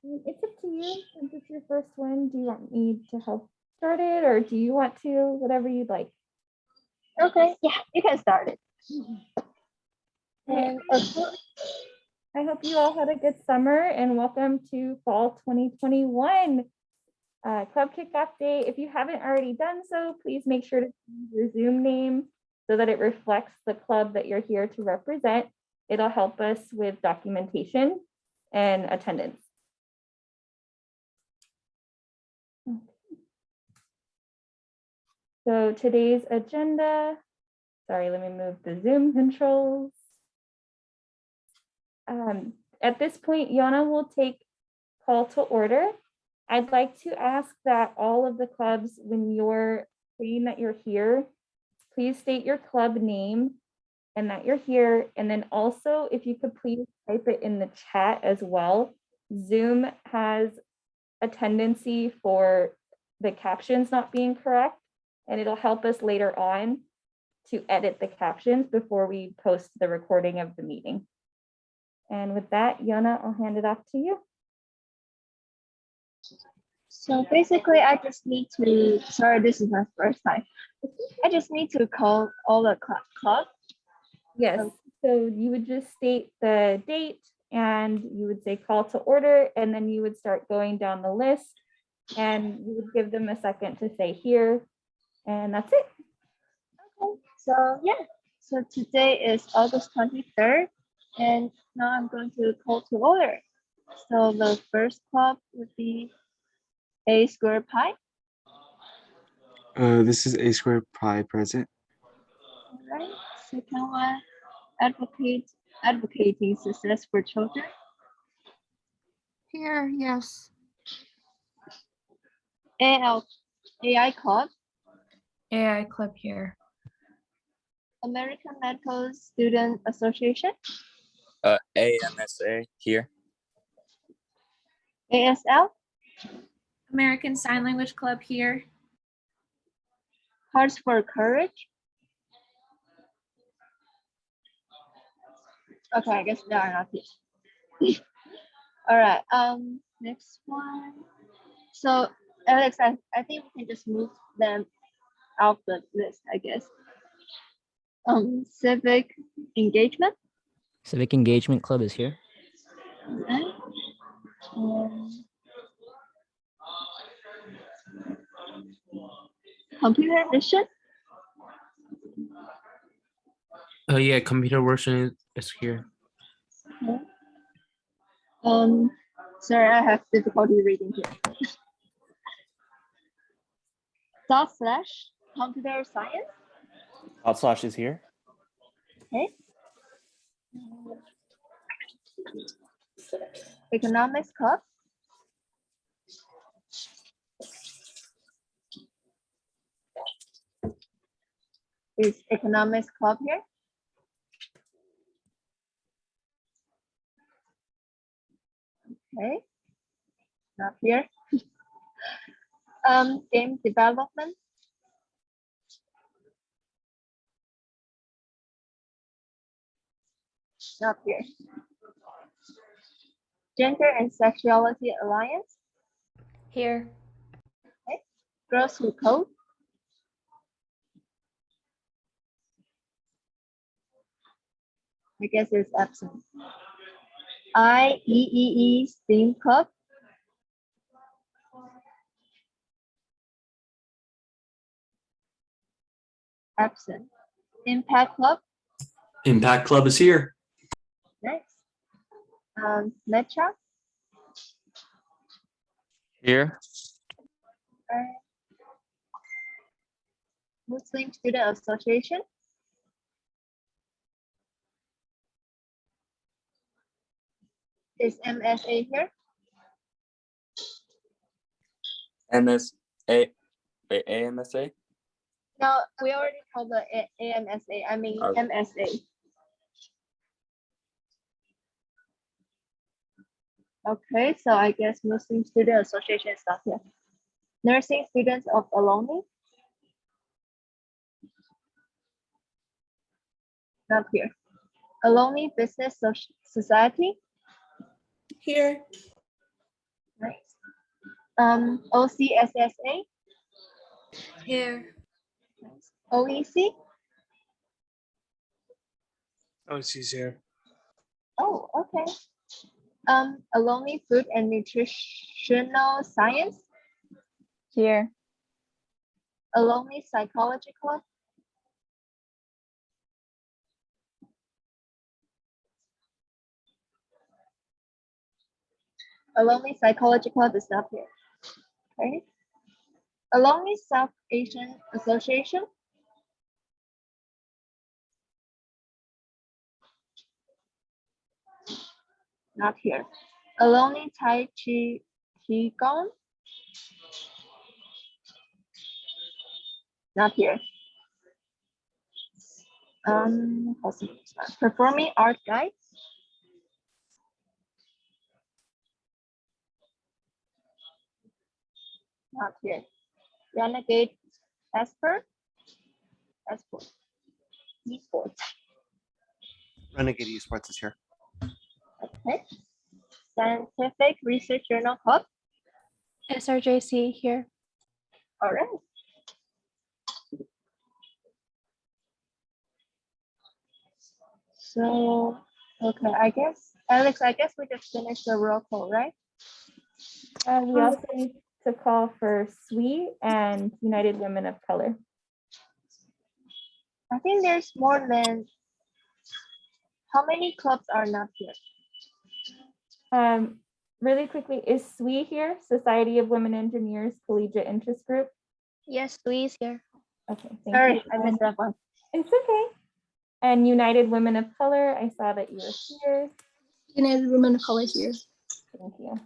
It's up to you. Since it's your first one, do you want me to help start it or do you want to? Whatever you'd like. Okay, yeah, you can start it. And I hope you all had a good summer and welcome to fall 2021 club kickoff day. If you haven't already done so, please make sure to use your Zoom name so that it reflects the club that you're here to represent. It'll help us with documentation and attendance. Okay. So today's agenda, sorry, let me move the Zoom controls. At this point, Yana will take call to order. I'd like to ask that all of the clubs, when you're saying that you're here, please state your club name and that you're here. And then also, if you could please type it in the chat as well. Zoom has a tendency for the captions not being correct, and it'll help us later on to edit the captions before we post the recording of the meeting. And with that, Yana, I'll hand it off to you. So basically, I just need to, sorry, this is my first time. I just need to call all the club. Yes, so you would just state the date and you would say call to order, and then you would start going down the list and you would give them a second to say here, and that's it. Okay, so yeah, so today is August 23rd, and now I'm going to call to order. So the first club would be A Square Pi. This is A Square Pi present. All right, second one, advocating success for children. Here, yes. AI Club. AI Club here. American Medical Student Association. AMSA here. ASL. American Sign Language Club here. Hearts for Courage. Okay, I guess they are not here. All right, next one. So Alex, I think we can just move them off the list, I guess. Civic Engagement. Civic Engagement Club is here. Okay. Computer Vision. Oh yeah, computer version is here. Okay. Sorry, I have difficulty reading here. / Computer Science. / is here. Okay. Economics Club. Is Economics Club here? Okay, not here. Game development. Not here. Gender and Sexuality Alliance. Here. Okay. Girls Who Code. I guess it's absent. IEEE STEAM Club. Absent. Impact Club. Impact Club is here. Next. Metra. Here. Muslim Student Association. Is MSA here? AMSA? No, we already called the AMSA. I mean Okay. MSA. Okay, so I guess Muslim Student Association is not here. Nursing Students of Ohlone. Not here. Ohlone Business Society. Here. OCSSA, Here. OEC. Oh, she's here. Oh, okay. Ohlone Food and Nutritional Science, Here. Ohlone Psychology Club, Ohlone Psychology Club is not here. Okay. Ohlone South Asian Association, not here. Ohlone Tai Chi Qigong, not here. Performing art guide, not here. Renegade Esper, Esport, Esports. Renegade Esports is here. Okay. Scientific Research Journal Club. SRJC here. All right. So, okay, Alex, I guess we just finished the roll call, right? We also need to call for SWE and United Women of Color. I think there's more than, how many clubs are not here? Really quickly, is SWE here? Society of Women Engineers Collegiate Interest Group? Yes, Louise here. Okay, thank Sorry, you. I missed that one. It's okay. And United Women of Color, I saw that you were here. United Women of Color here. Thank you.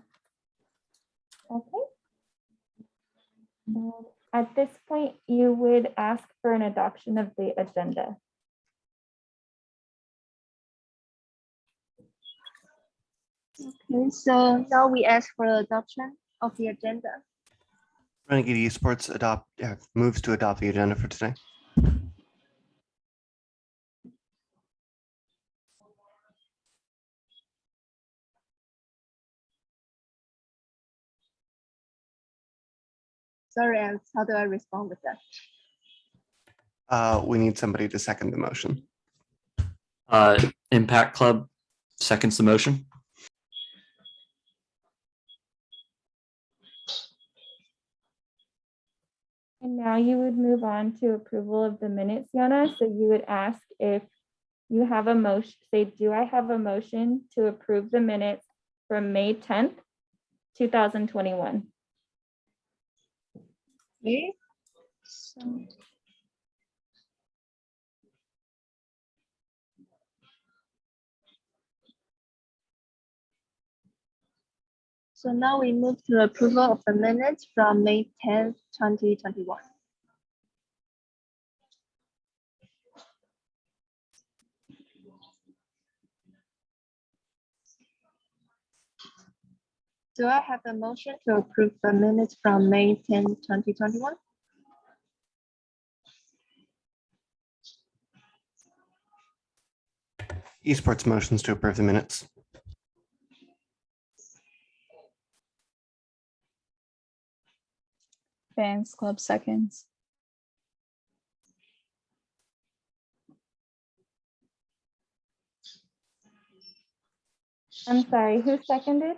Okay. And at this point, you would ask for an adoption of the agenda. Okay, so now we ask for adoption of the agenda. Renegade Esports moves to adopt the agenda for today. Sorry, Alex, how do I respond with that? We need somebody to second the motion. Impact Club seconds the motion. And now you would move on to approval of the minutes, Yana. So you would ask if you have a motion, say, do I have a motion to approve the minutes from May 10th, 2021? Okay. So now we move to approval of the minutes from May 10th, 2021. Do I have a motion to approve the minutes from May 10th, 2021? Esports motions to approve the minutes. Fans Club seconds. I'm sorry, who seconded?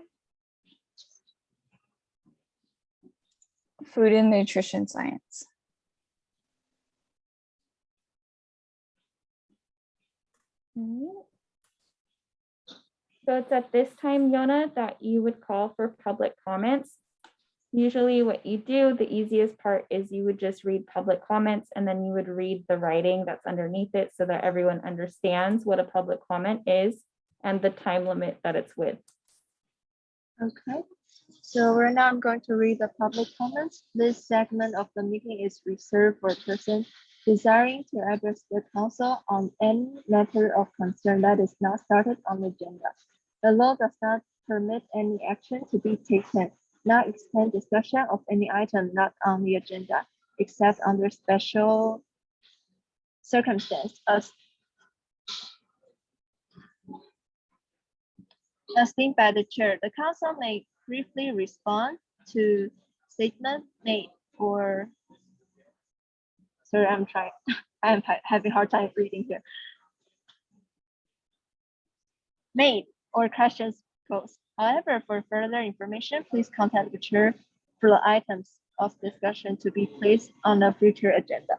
Food and Nutrition Science. Alright. So it's at this time, Yona, that you would call for public comments. Usually what you do, the easiest part is you would just read public comments and then you would read the writing that's underneath it so that everyone understands what a public comment is and the time limit that it's with. Okay, so right now I'm going to read the public comments. This segment of the meeting is reserved for persons desiring to address the council on any matter of concern that is not started on the agenda. The law does not permit any action to be taken, not extend discussion of any item not on the agenda, except under special circumstance as deemed by the chair. The council may briefly respond to statement made or, sorry, I'm trying, I'm having a hard time reading here. Made or questions posed. However, for further information, please contact the chair for the items of discussion to be placed on a future agenda.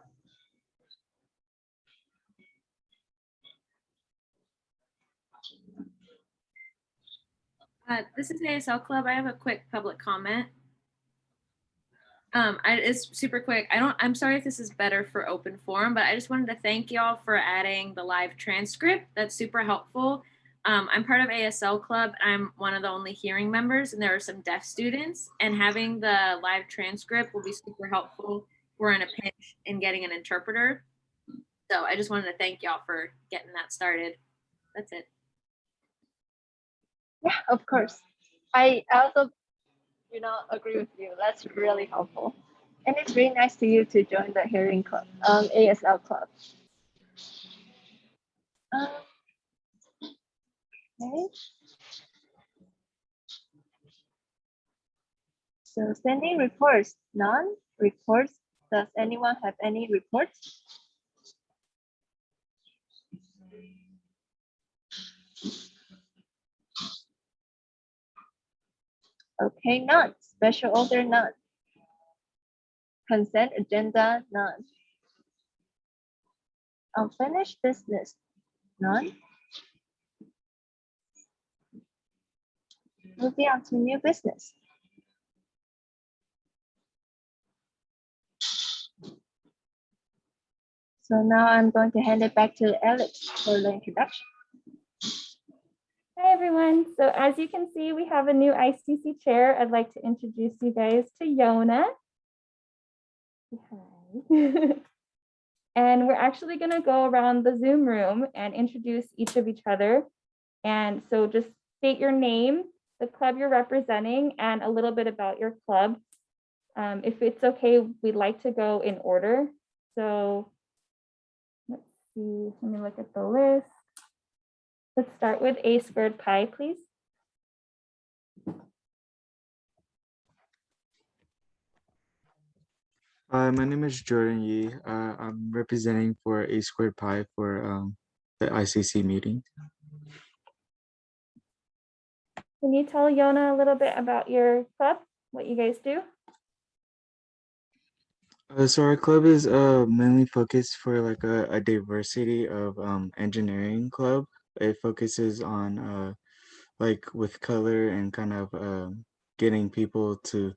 This is ASL Club. I have a quick public comment. It's super quick. I'm sorry if this is better for open forum, but I just wanted to thank y'all for adding the live transcript. That's super helpful. I'm part of ASL Club. I'm one of the only hearing members, and there are some deaf students, and having the live transcript will be super helpful. We're in a pinch in getting an interpreter. So I just wanted to thank y'all for getting that started. That's it. Yeah, of course. I also, agree with you. That's really helpful. And it's really nice to you to join the hearing club, ASL club. Okay. So sending reports, none. Reports, does anyone have any reports? Okay, none. Special order, none. Consent agenda, none. Unfinished business, none. Moving on to new business. So now I'm going to hand it back to Alex for the introduction. Hi, everyone. So as you can see, we have a new ICC chair. I'd like to introduce you guys to Yona. Hi. And we're actually going to go around the Zoom room and introduce each of each other. And so just state your name, the club you're representing, and a little bit about your club. If it's okay, we'd like to go in order. So let's see, let me look at the list. Let's start with A squared pi, please. My name is Jordan Yee. I'm representing for A squared pi for the ICC meeting. Can you tell Yona a little bit about your club, what you guys do? So our club is mainly focused for like a diversity of engineering club. It focuses on like with color and kind of getting people to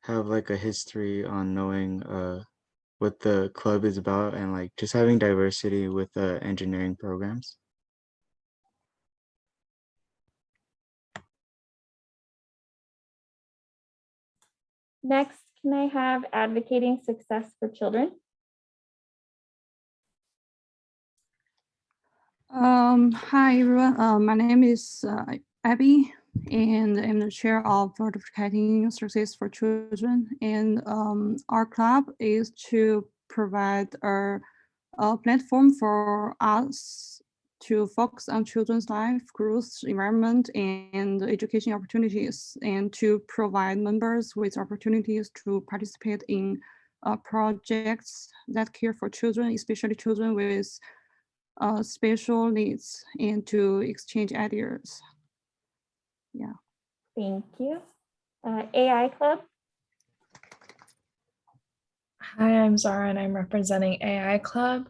have like a history on knowing what the club is about and like just having diversity with engineering programs. Next, can I have advocating success for children? Hi everyone. My name is Abby, and I'm the chair of Advocating Success for Children. And our club is to provide a platform for us to focus on children's life, growth, environment, and education opportunities, and to provide members with opportunities to participate in projects that care for children, especially children with special needs, and to exchange ideas. Yeah. Thank you. AI Club. Hi, I'm Zara and I'm representing AI Club.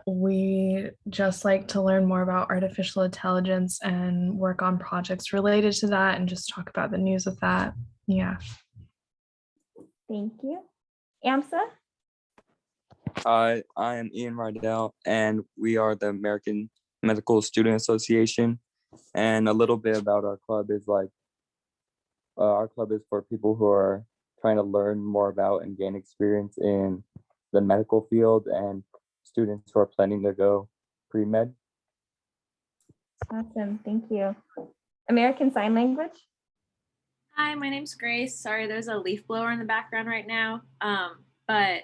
We just like to learn more about artificial intelligence and work on projects related to that and just talk about the news of that. Yeah. Thank you. AMSA. Hi, I am Ian Rydell, and we are the American Medical Student Association. And a little bit about our club is like, our club is for people who are trying to learn more about and gain experience in the medical field and students who are planning to go pre-med. Awesome, thank you. American Sign Language. Hi, my name's Grace. Sorry, there's a leaf blower in the background right now. But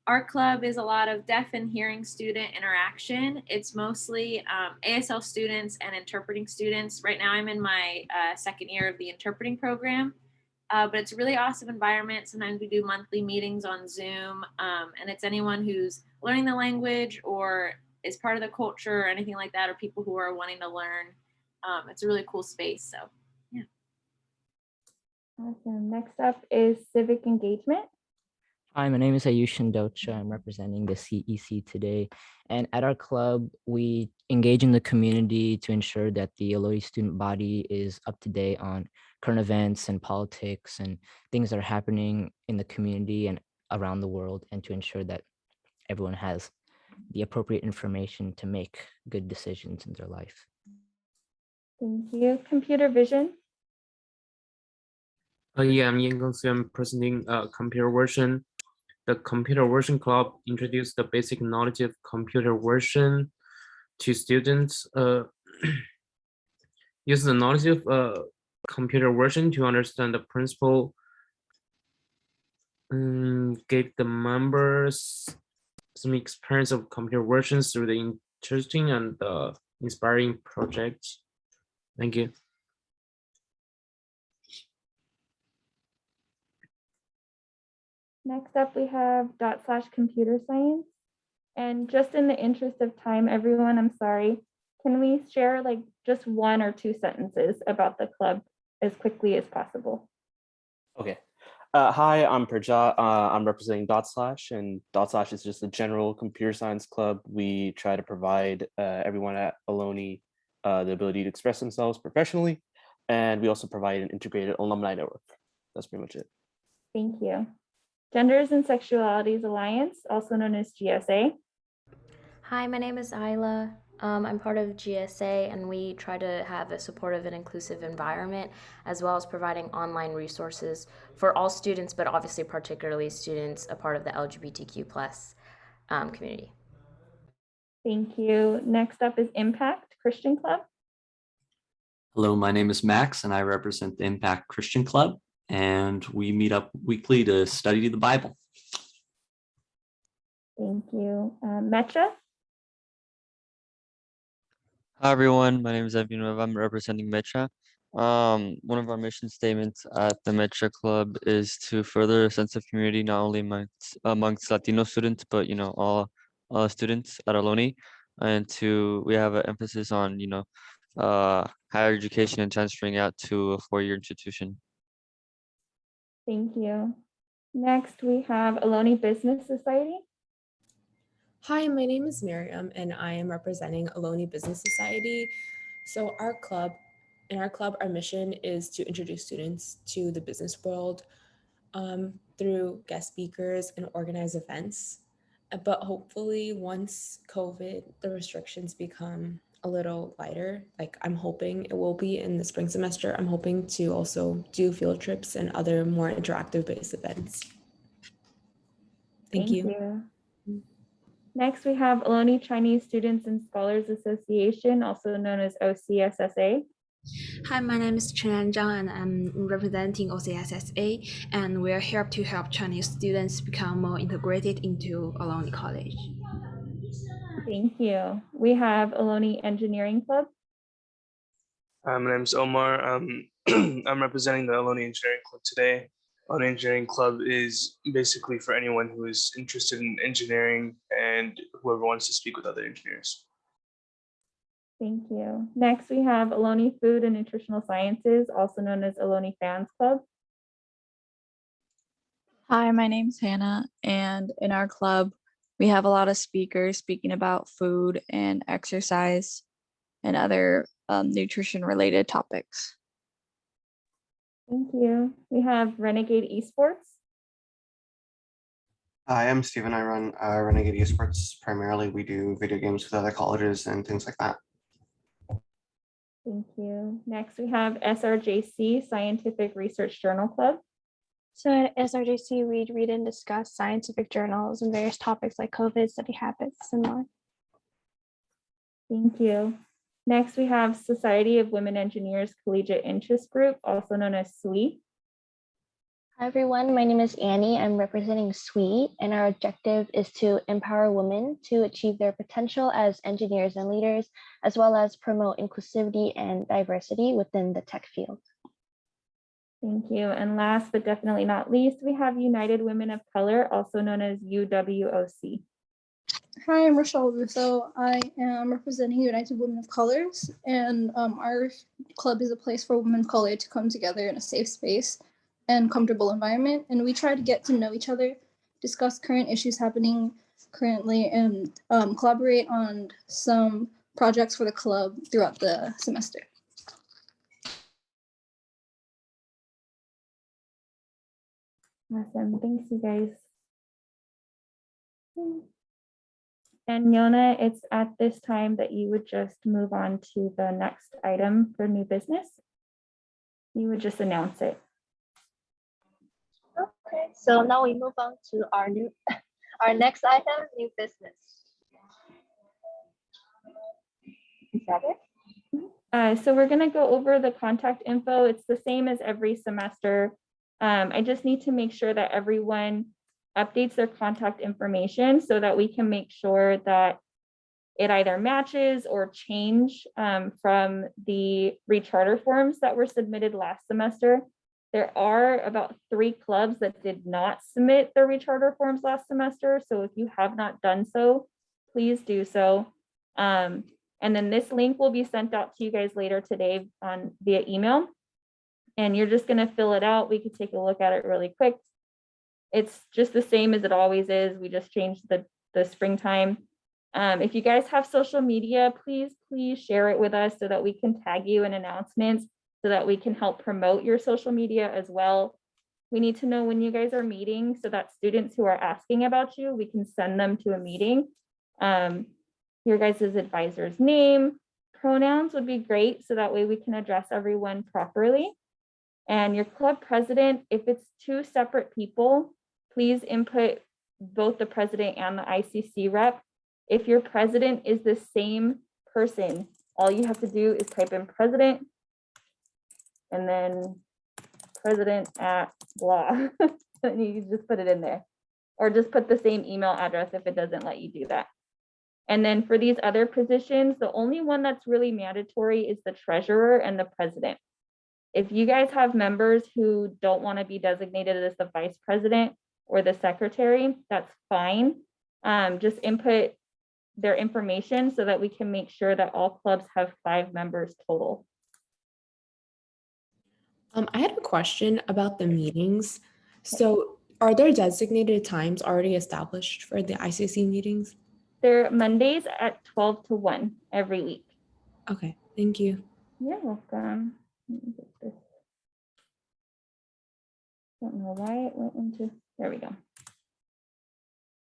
our club is a lot of deaf and hearing student interaction. It's mostly ASL students and interpreting students. Right now I'm in my second year of the interpreting program. but it's a really awesome environment. Sometimes we do monthly meetings on Zoom, and it's anyone who's learning the language or is part of the culture or anything like that, or people who are wanting to learn. It's a really cool space. So yeah. Awesome. Next up is civic engagement. Hi, my name is Ayushin Docha. I'm representing the CEC today. And at our club, we engage in the community to ensure that the Ohlone student body is up to date on current events and politics and things that are happening in the community and around the world, and to ensure that everyone has the appropriate information to make good decisions in their life. Thank you. Computer vision. Yeah, I'm Yan Gongsu. I'm presenting computer version. The computer version club introduced the basic knowledge of computer version to students. Use the knowledge of computer version to understand the principle. Gave the members some experience of computer versions through the interesting and inspiring projects. Thank you. Next up, we have /computer science. And just in the interest of time, everyone, I'm sorry, can we share like just 1 or 2 sentences about the club as quickly as possible? Okay. Hi, I'm Praja. I'm representing and is just a general computer science club. We try to provide everyone at Ohlone the ability to express themselves professionally, and we also provide an integrated alumni network. That's pretty much it. Thank you. Genders and Sexualities Alliance, also known as GSA. Hi, my name is Isla. I'm part of GSA, and we try to have a supportive and inclusive environment, as well as providing online resources for all students, but obviously particularly students a part of the LGBTQ+ community. Thank you. Next up is Impact Christian Club. Hello, my name is Max, and I represent the Impact Christian Club, and we meet up weekly to study the Bible. Thank you. Metra. Hi everyone, my name is Abhinav. I'm representing Metra. One of our mission statements at the Metra Club is to further a sense of community, not only amongst Latino students, but all students at Ohlone, and we have an emphasis on higher education and transferring out to a 4-year institution. Thank you. Next, we have Ohlone Business Society. Hi, my name is Miriam, and I am representing Ohlone Business Society. So in our club, our mission is to introduce students to the business world through guest speakers and organize events. But hopefully once COVID, the restrictions become a little lighter, like I'm hoping it will be in the spring semester, I'm hoping to also do field trips and other more interactive based events. Thank you. Next, we have Ohlone Chinese Students and Scholars Association, also known as OCSSA. Hi, my name is Chen Zhang, and I'm representing OCSSA, and we're here to help Chinese students become more integrated into Ohlone College. Thank you. We have Ohlone Engineering Club. My name is Omar. I'm representing the Ohlone Engineering Club today. Ohlone Engineering Club is basically for anyone who is interested in engineering and whoever wants to speak with other engineers. Thank you. Next, we have Ohlone Food and Nutritional Sciences, also known as Ohlone Fans Club. Hi, my name's Hannah, and in our club, we have a lot of speakers speaking about food and exercise and other nutrition-related topics. Thank you. We have Renegade Esports. Hi, I'm Steven. I run Renegade Esports. Primarily, we do video games with other colleges and things like that. Thank you. Next, we have SRJC, Scientific Research Journal Club. So at SRJC, we read and discuss scientific journals and various topics like COVID, study habits, and more. Thank you. Next, we have Society of Women Engineers Collegiate Interest Group, also known as SWE. Hi everyone, my name is Annie. I'm representing SWE, and our objective is to empower women to achieve their potential as engineers and leaders, as well as promote inclusivity and diversity within the tech field. Thank you. And last but definitely not least, we have United Women of Color, also known as UWOC. Hi, I'm Rochelle Russo. I am representing United Women of Colors, and our club is a place for women of color to come together in a safe space and comfortable environment. And we try to get to know each other, discuss current issues happening currently, and collaborate on some projects for the club throughout the semester. Awesome. Thanks, you guys. And Yona, it's at this time that you would just move on to the next item for new business. You would just announce it. Okay, so now we move on to our next item, new business. Is that it? So we're going to go over the contact info. It's the same as every semester. I just need to make sure that everyone updates their contact information so that we can make sure that it either matches or change from the recharter forms that were submitted last semester. There are about 3 clubs that did not submit their recharter forms last semester. So if you have not done so, please do so. And then this link will be sent out to you guys later today via email. And you're just gonna fill it out. We could take a look at it really quick. It's just the same as it always is. We just changed the springtime. If you guys have social media, please share it with us so that we can tag you in announcements so that we can help promote your social media as well. We need to know when you guys are meeting so that students who are asking about you, we can send them to a meeting. Your guys' advisor's name, pronouns would be great so that way we can address everyone properly. And your club president, if it's 2 separate people, please input both the president and the ICC rep. If your president is the same person, all you have to do is type in president and then president at blah. And you can just put it in there or just put the same email address if it doesn't let you do that. And then for these other positions, the only one that's really mandatory is the treasurer and the president. If you guys have members who don't want to be designated as the vice president or the secretary, that's fine. Just input their information so that we can make sure that all clubs have 5 members total. I had a question about the meetings. So are there designated times already established for the ICC meetings? They're Mondays at 12 to 1 every week. Okay, thank you. You're welcome. Let me get this. Don't know why it went into, there we go.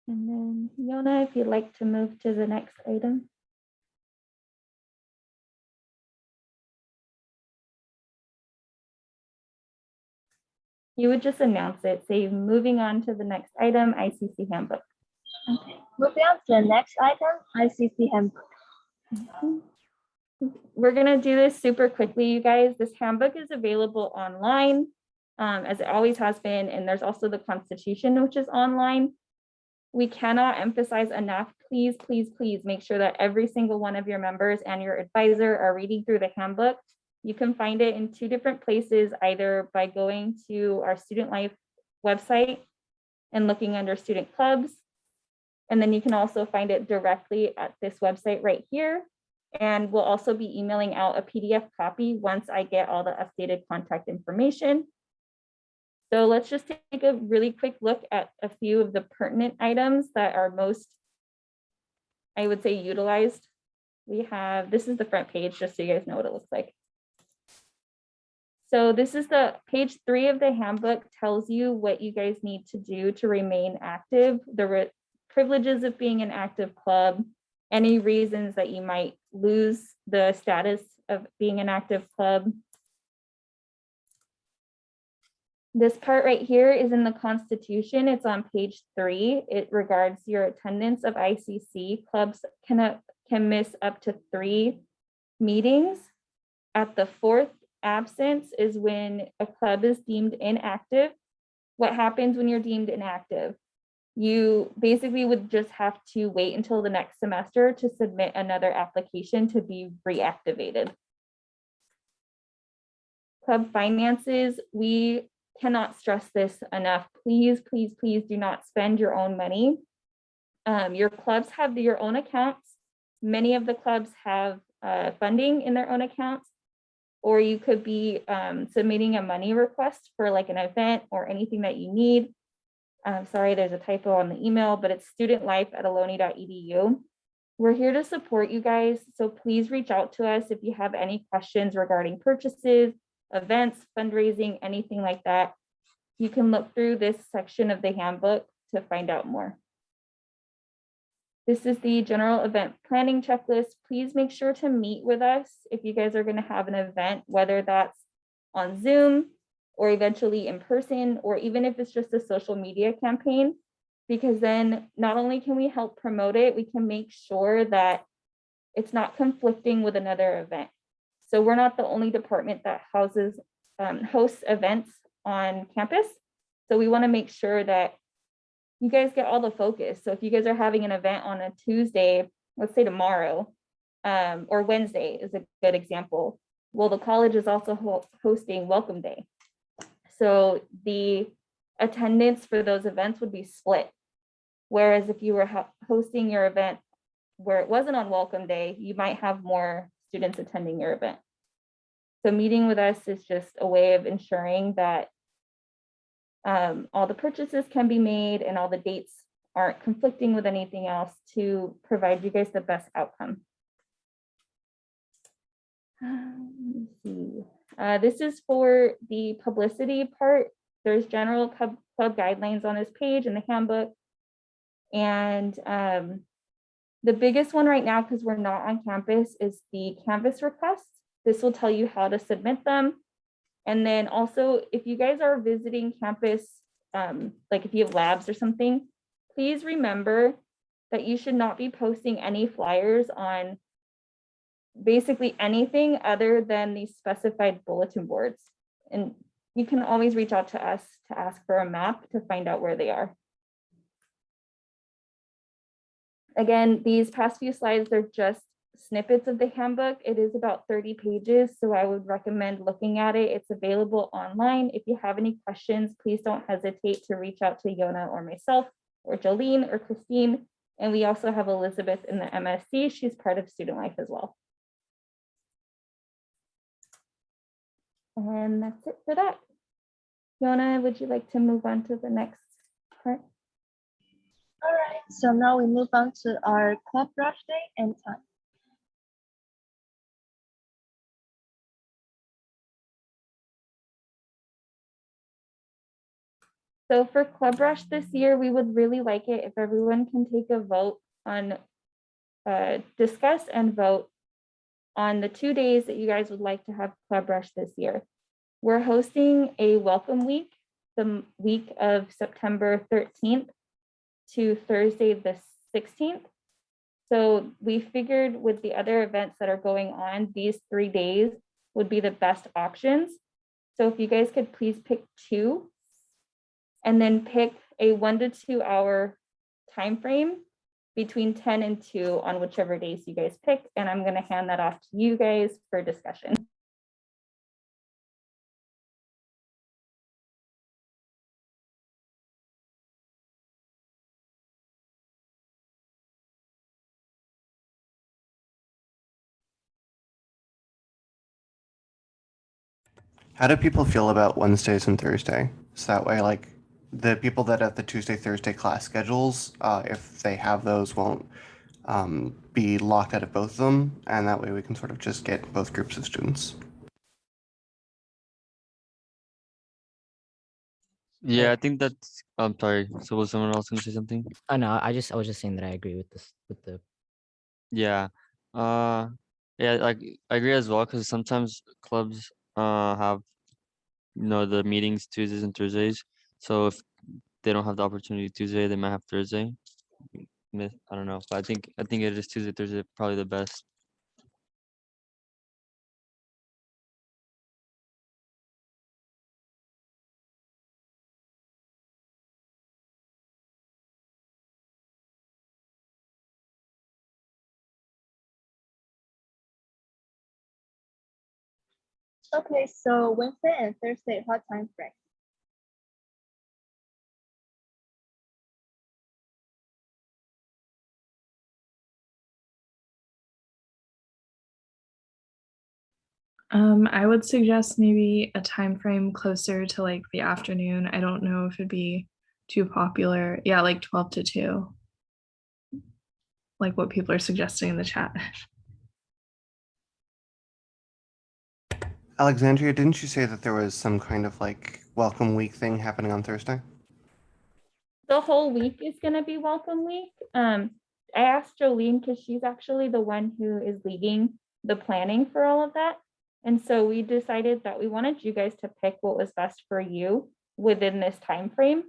And then Yona, if you'd like to move to the next item. You would just announce it, say moving on to the next item, ICC Handbook. Okay, moving on to the next item, ICC Handbook. We're gonna do this super quickly, you guys. This handbook is available online, as it always has been, and there's also the Constitution, which is online. We cannot emphasize enough, please make sure that every single one of your members and your advisor are reading through the handbook. You can find it in 2 different places, either by going to our Student Life website and looking under student clubs. And then you can also find it directly at this website right here. And we'll also be emailing out a PDF copy once I get all the updated contact information. So let's just take a really quick look at a few of the pertinent items that are most, I would say, utilized. We have, this is the front page, just so you guys know what it looks like. So this is the page 3 of the handbook, tells you what you guys need to do to remain active, the privileges of being an active club, any reasons that you might lose the status of being an active club. This part right here is in the Constitution. It's on page 3. It regards your attendance of ICC. Clubs can miss up to 3 meetings. At the 4th absence is when a club is deemed inactive. What happens when you're deemed inactive? You basically would just have to wait until the next semester to submit another application to be reactivated. club finances, we cannot stress this enough. Please, please, please do not spend your own money. Your clubs have your own accounts. Many of the clubs have funding in their own accounts, or you could be submitting a money request for like an event or anything that you need. Sorry, there's a typo on the email, but it's studentlife@ohlone.edu. We're here to support you guys, so please reach out to us if you have any questions regarding purchases, events, fundraising, anything like that. You can look through this section of the handbook to find out more. This is the general event planning checklist. Please make sure to meet with us if you guys are going to have an event, whether that's on Zoom or eventually in person, or even if it's just a social media campaign, because then not only can we help promote it, we can make sure that it's not conflicting with another event. So we're not the only department that hosts events on campus. So we want to make sure that you guys get all the focus. So if you guys are having an event on a Tuesday, let's say tomorrow, or Wednesday is a good example. Well, the college is also hosting Welcome Day. So the attendance for those events would be split. Whereas if you were hosting your event where it wasn't on Welcome Day, you might have more students attending your event. So meeting with us is just a way of ensuring that all the purchases can be made and all the dates aren't conflicting with anything else to provide you guys the best outcome. Let me see. This is for the publicity part. There's general club guidelines on this page in the handbook. And the biggest one right now, because we're not on campus, is the Canvas requests. This will tell you how to submit them. And then also, if you guys are visiting campus, like if you have labs or something, please remember that you should not be posting any flyers on basically anything other than the specified bulletin boards. And you can always reach out to us to ask for a map to find out where they are. Again, these past few slides, they're just snippets of the handbook. It is about 30 pages, so I would recommend looking at it. It's available online. If you have any questions, please don't hesitate to reach out to Yona or myself or Jolene or Christine. And we also have Elizabeth in the MSC. She's part of Student Life as well. And that's it for that. Yona, would you like to move on to the next part? All right, so now we move on to our club rush day and time. So for Club Rush this year, we would really like it if everyone can take a vote on, discuss and vote on the 2 days that you guys would like to have Club Rush this year. We're hosting a welcome week, the week of September 13th to Thursday the 16th. So we figured with the other events that are going on, these 3 days would be the best options. So if you guys could please pick 2 and then pick a 1 to 2 hour time frame between 10 and 2 on whichever days you guys pick. And I'm going to hand that off to you guys for discussion. How do people feel about Wednesdays and Thursday? So that way, like the people that have the Tuesday, Thursday class schedules, if they have those, won't be locked out of both of them. And that way we can sort of just get both groups of students. Yeah, I think that's. I'm sorry. So was someone else gonna say something? Oh no, I was just saying that I agree with this with the. Yeah. Uh, yeah. Like I agree as well because sometimes clubs have the meetings Tuesdays and Thursdays. So if they don't have the opportunity Tuesday, they might have Thursday. I don't know, but I think it is Tuesday, Thursday probably the best. Okay, so Wednesday and Thursday, what time frame? I would suggest maybe a time frame closer to like the afternoon. I don't know if it'd be too popular. Yeah, like 12 to 2, like what people are suggesting in the chat. Alexandria, didn't you say that there was some kind of like welcome week thing happening on Thursday? The whole week is gonna be welcome week. I asked Jolene because she's actually the one who is leading the planning for all of that. And so we decided that we wanted you guys to pick what was best for you within this time frame.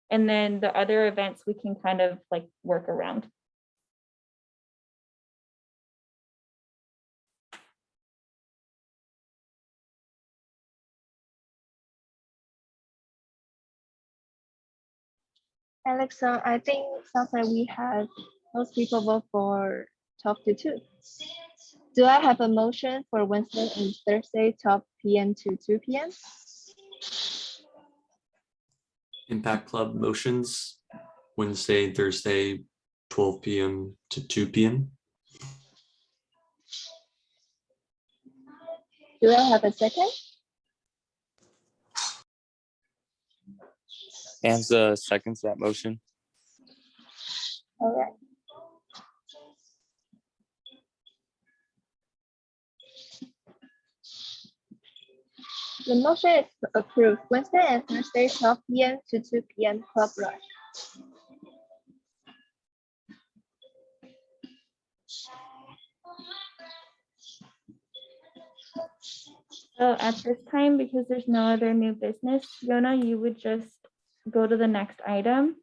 And then the other events we can kind of like work around. Alex, so I think sounds like we had most people vote for 12 to 2. Do I have a motion for Wednesday and Thursday, 12 p.m. to 2 p.m.? Impact Club motions Wednesday and Thursday, 12 p.m. to 2 p.m. Do I have a second? Anza seconds that motion. All right. The motion is approved. Wednesday and Thursday, 12 p.m. to 2 p.m. Club Rush. So at this time, because there's no other new business, Yona, you would just go to the next item,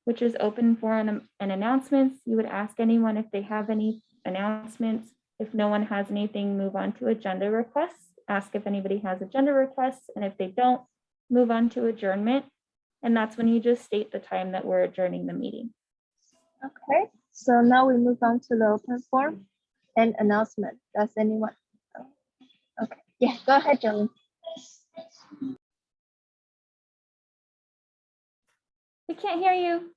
which is open forum and announcements. You would ask anyone if they have any announcements. If no one has anything, move on to agenda requests. Ask if anybody has agenda requests, and if they don't, move on to adjournment. And that's when you just state the time that we're adjourning the meeting. Okay, so now we move on to the open forum and announcement. Does anyone? Okay, yeah, go ahead, Jolene. We can't hear you.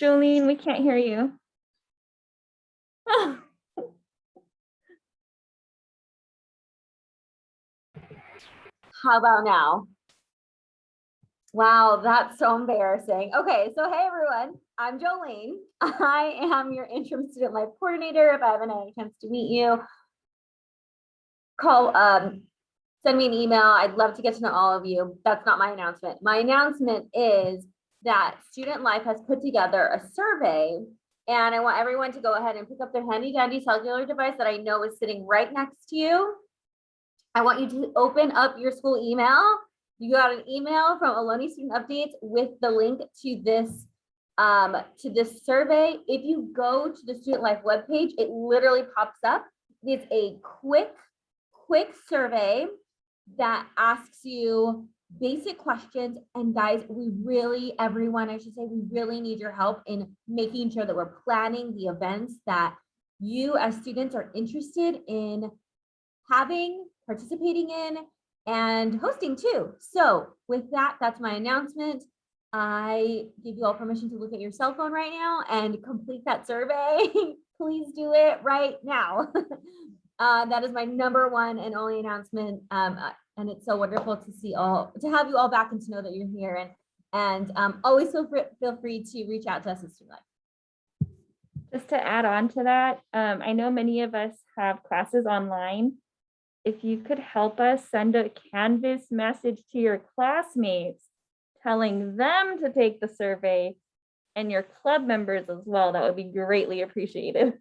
Jolene, we can't hear you. Oh. How about now? Wow, that's so embarrassing. Okay, so hey everyone, I'm Jolene. I am your interim student life coordinator. If I haven't had a chance to meet you, send me an email. I'd love to get to know all of you. That's not my announcement. My announcement is that Student Life has put together a survey, and I want everyone to go ahead and pick up their handy dandy cellular device that I know is sitting right next to you. I want you to open up your school email. You got an email from Ohlone Student Updates with the link to this survey. If you go to the Student Life webpage, it literally pops up. It's a quick survey that asks you basic questions. And guys, everyone, I should say, we really need your help in making sure that we're planning the events that you as students are interested in having, participating in, and hosting too. So with that, that's my announcement. I give you all permission to look at your cell phone right now and complete that survey. Please do it right now. That is my number one and only announcement. And it's so wonderful to have you all back and to know that you're here. And always feel free to reach out to us at Student Life. Just to add on to that, I know many of us have classes online. If you could help us send a Canvas message to your classmates, telling them to take the survey and your club members as well, that would be greatly appreciated.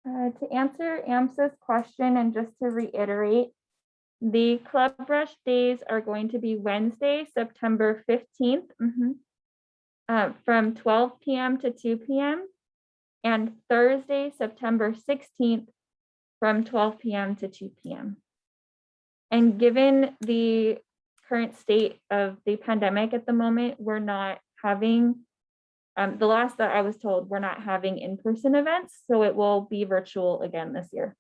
To answer AMSA's question and just to reiterate, the Club Rush days are going to be Wednesday, September 15th, from 12 p.m. to 2 p.m. and Thursday, September 16th from 12 p.m. to 2 p.m. And given the current state of the pandemic at the moment, we're not having, the last that I was told, we're not having in-person events, so it will be virtual again this year.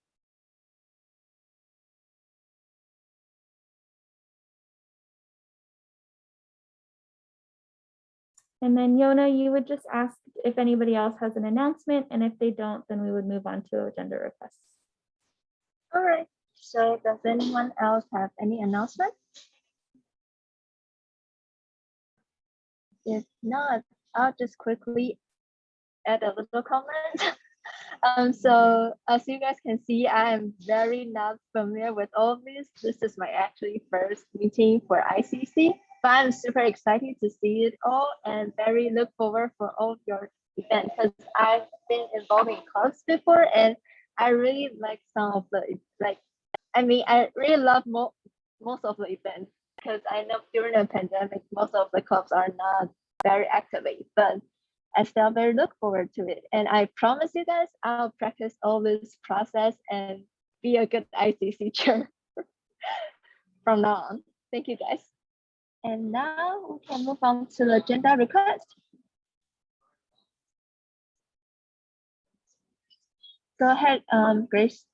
And then Yona, you would just ask if anybody else has an announcement, and if they don't, then we would move on to agenda requests. All right. So does anyone else have any announcement? If not, I'll just quickly add a little comment. So as you guys can see, I am very not familiar with all of this. This is my actually first meeting for ICC, but I'm super excited to see it all and very look forward for all of your events because I've been involved in clubs before and I really like some of the I really love most of the events because I know during the pandemic most of the clubs are not very actively, but I still very look forward to it. And I promise you guys, I'll practice all this process and be a good ICC chair from now on. Thank you guys. And now we can move on to the agenda request. Go ahead, Grace.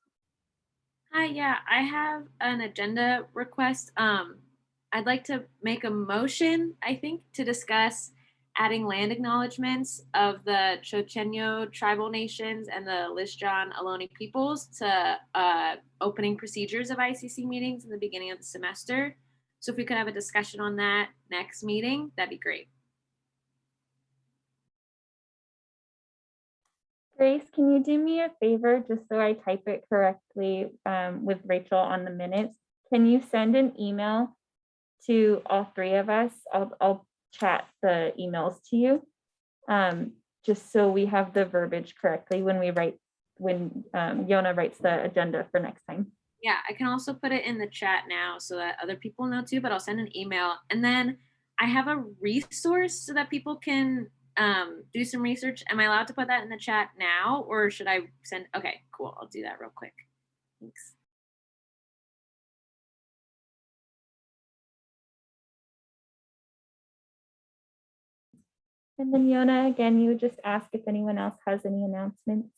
Hi, yeah, I have an agenda request. I'd like to make a motion, I think, to discuss adding land acknowledgements of the Chochenyo tribal nations and the Lisjan Ohlone peoples to opening procedures of ICC meetings in the beginning of the semester. So if we could have a discussion on that next meeting, that'd be great. Grace, can you do me a favor, just so I type it correctly with Rachel on the minutes? Can you send an email to all three of us? I'll chat the emails to you, just so we have the verbiage correctly when Yona writes the agenda for next time. Yeah, I can also put it in the chat now so that other people know too, but I'll send an email. And then I have a resource so that people can do some research. Am I allowed to put that in the chat now, or should I send? Okay, cool. I'll do that real quick. Thanks. And then Yona, again, you would just ask if anyone else has any announcements.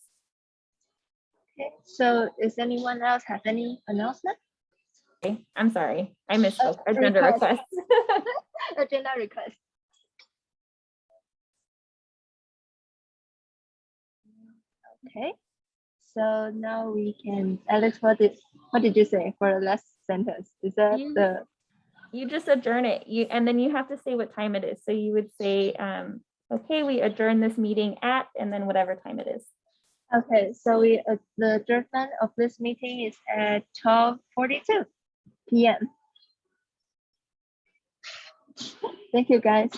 Okay, so does anyone else have any announcement? Okay, I'm sorry, I misspoke. Agenda request. Agenda request. Okay, so now we can, Alex, what did you say for the last sentence? Is that you just adjourn it, and then you have to say what time it is. So you would say, okay, we adjourn this meeting at, and then whatever time it is. Okay, so the adjournment of this meeting is at 12:42 p.m. Thank you, guys.